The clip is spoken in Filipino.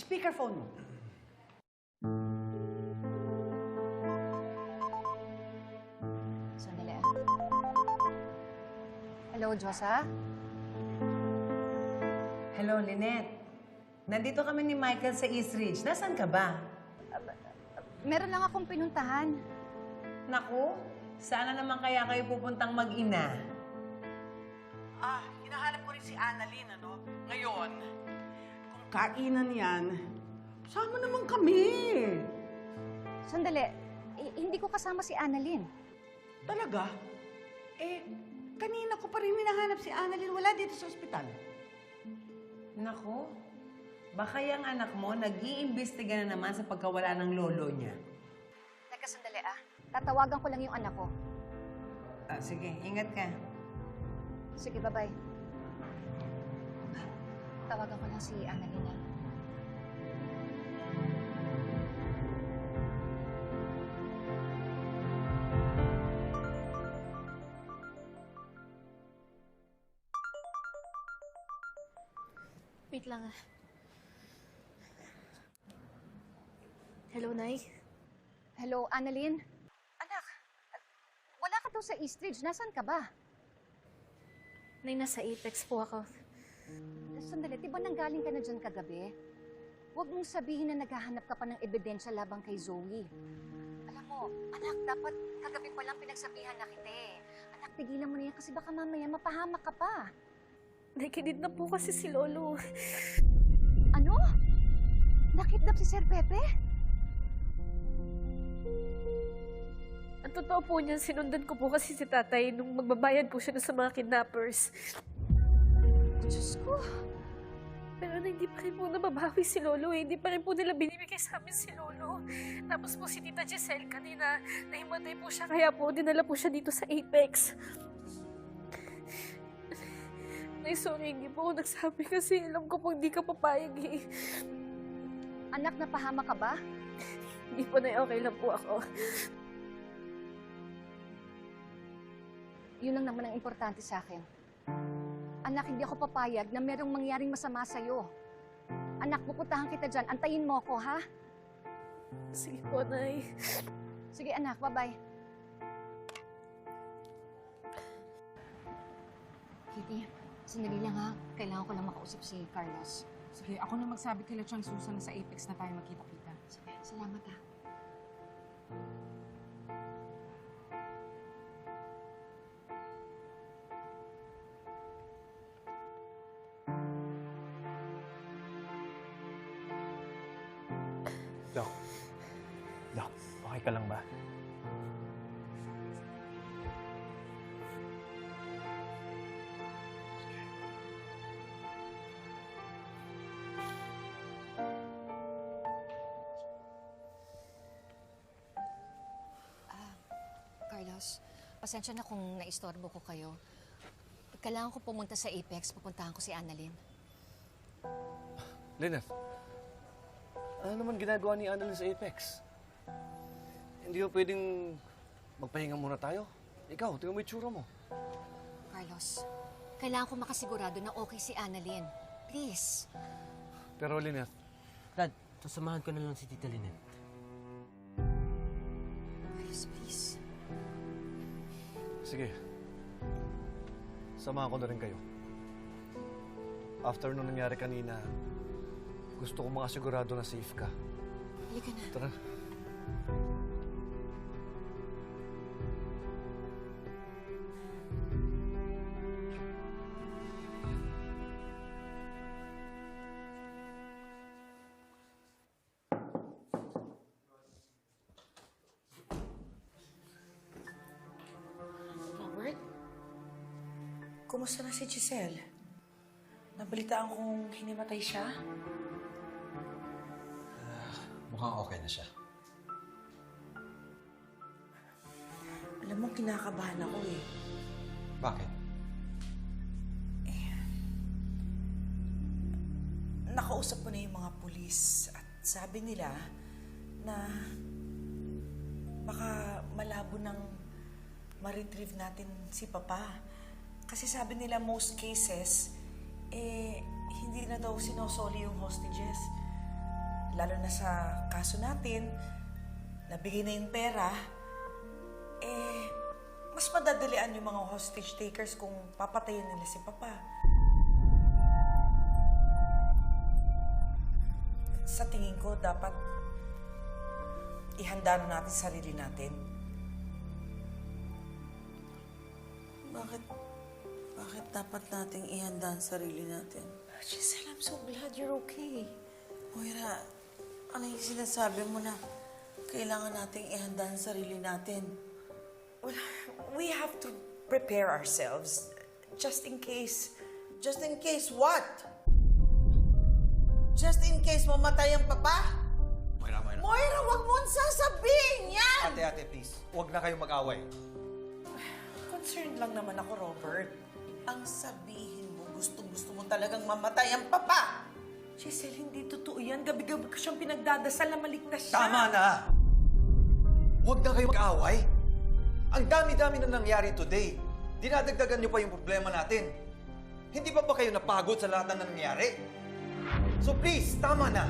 Speakerphone mo. Sandali. Hello, Josa? Hello, Lynette. Nandito kami ni Michael sa East Ridge. Nasaan ka ba? Meron lang akong pinuntahan. Naku, saan na naman kaya kayo pupuntang mag-ina? Hinahanap ko rin si Annalyn, ano? Ngayon, kung kainan yan, sama naman kami. Sandali. Hindi ko kasama si Annalyn. Talaga? Kanina ko pa rin hinahanap si Annalyn. Wala dito sa ospital. Naku, baka yung anak mo nag-iimbestiga na naman sa pagkawala ng lolo niya. Teka, sandali Tatawagan ko lang yung anak ko. Sige, ingat ka. Sige, bye-bye. Tawagan ko lang si Annalyn. Wait lang Hello, Nay? Hello, Annalyn? Anak, wala ka daw sa East Ridge. Nasaan ka ba? Nay, nasa Apex po ako. Sandali, di ba nanggaling ka na dyan kagabi? Huwag mong sabihin na naghahanap ka pa ng ebidensya labang kay Zoe. Alam mo, anak, dapat kagabi pa lang pinagsabihan na kita eh. Anak, tigilan mo na yan kasi baka mamaya mapahamak ka pa. Nakikidid na po kasi si Lolo. Ano? Nakidnap si Sir Pepe? Ang totoo po niyan, sinundan ko po kasi si tatay nung magbabayad po siya sa mga kidnappers. Diyos ko. Pero hindi pa rin po nababawi si Lolo eh. Hindi pa rin po nila binibigay sa amin si Lolo. Tapos po si Tita Giselle kanina, nahimatay po siya kaya po dinala po siya dito sa Apex. Nay, sorry, hindi po ako nagsabi kasi alam ko po hindi ka papayag eh. Anak, napahama ka ba? Hindi po, Nay, okay lang po ako. Yun lang naman ang importante sa akin. Anak, hindi ako papayag na merong mangyaring masama sa'yo. Anak, pupuntahan kita dyan. Antayin mo ako, ha? Sige po, Nay. Sige, anak. Bye-bye. Kitty, sandali lang, ha? Kailangan ko lang makausap si Carlos. Sige, ako na magsabi kila Chang Susan na sa Apex na tayo magkita-kita. Sige, salamat, ha? Doc. Doc, okay ka lang ba? Carlos, pasensya na kung naistorbo ko kayo. Kailangan ko pumunta sa Apex. Pupuntahan ko si Annalyn. Lynette, ano naman ginagawa ni Annalyn sa Apex? Hindi mo pwedeng magpahinga muna tayo? Ikaw, tingnan mo yung tsura mo. Carlos, kailangan ko makasigurado na okay si Annalyn. Please. Pero Lynette, Dad, sasamahan ko na lang si Tita Lynette. Carlos, please. sige. Samahan ko na rin kayo. After nung nangyari kanina, gusto ko makasigurado na safe ka. Halika na. Tara. Robert? Kumusta na si Giselle? Nabalitaan kong hinimatay siya? Mukhang okay na siya. Alam mo, kinakabahan ako eh. Bakit? Nakausap ko na yung mga pulis at sabi nila na baka malabo nang ma-retrieve natin si Papa. Kasi sabi nila most cases, hindi na daw sinosoli yung hostages. lalo na sa kaso natin, nabigay na yung pera, mas madadalian yung mga hostage takers kung papatayin nila si Papa. Sa tingin ko, dapat ihanda na natin sarili natin. Bakit dapat nating ihanda ang sarili natin? Giselle, I'm so glad you're okay. Moira, ano yung sinasabi mo na kailangan nating ihanda ang sarili natin? Well, we have to prepare ourselves just in case. Just in case what? Just in case mamatay ang papa? Moira. Moira, wag mo sasabihin yan! Ate, please. Huwag na kayong mag-away. Concerned lang naman ako, Robert. Ang sabihin mo, gusto mo talagang mamatay ang papa! Giselle, hindi totoo yan. Gabi-gabi ko siyang pinagdadasal na maligtas siya. Tama na! Huwag na kayong mag-away. Ang dami-dami na nangyari today. Dinadagdagan niyo pa yung problema natin. Hindi pa ba kayo napagod sa lahat ng nangyari? So please, tama na.